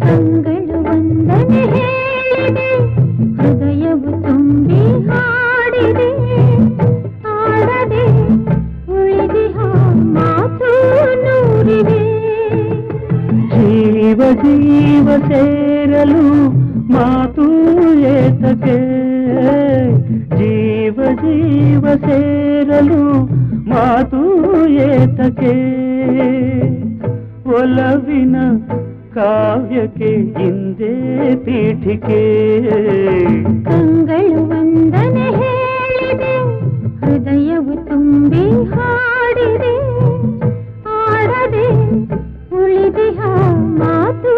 ಕಂಗಳು ವಂದನೆ ಹೇಳಿದೆ, ಹೃದಯವು ತುಂಬಿ ಹಾಡಿದೆ, ಆಡದೆ ಉಳಿದಿಹ ಮಾತು ನೂರಿದೆ. ಜೀವ ಜೀವ ಸೇರಲು ಮಾತು ಏತಕ್ಕೆ, ಜೀವ ಜೀವ ಸೇರಲು ಮಾತು ಏತಕ್ಕೆ, ಒಲವಿನ ಕಾವ್ಯಕ್ಕೆ ಹಿಂದೆ ಪೀಠಿಕೆ. ಕಂಗಳು ವಂದನೆ ಹೇಳಿದೆ, ಹೃದಯವು ತುಂಬಿ ಹಾಡಿದೆ, ಆಡದೆ ಉಳಿದಿಹ ಮಾತು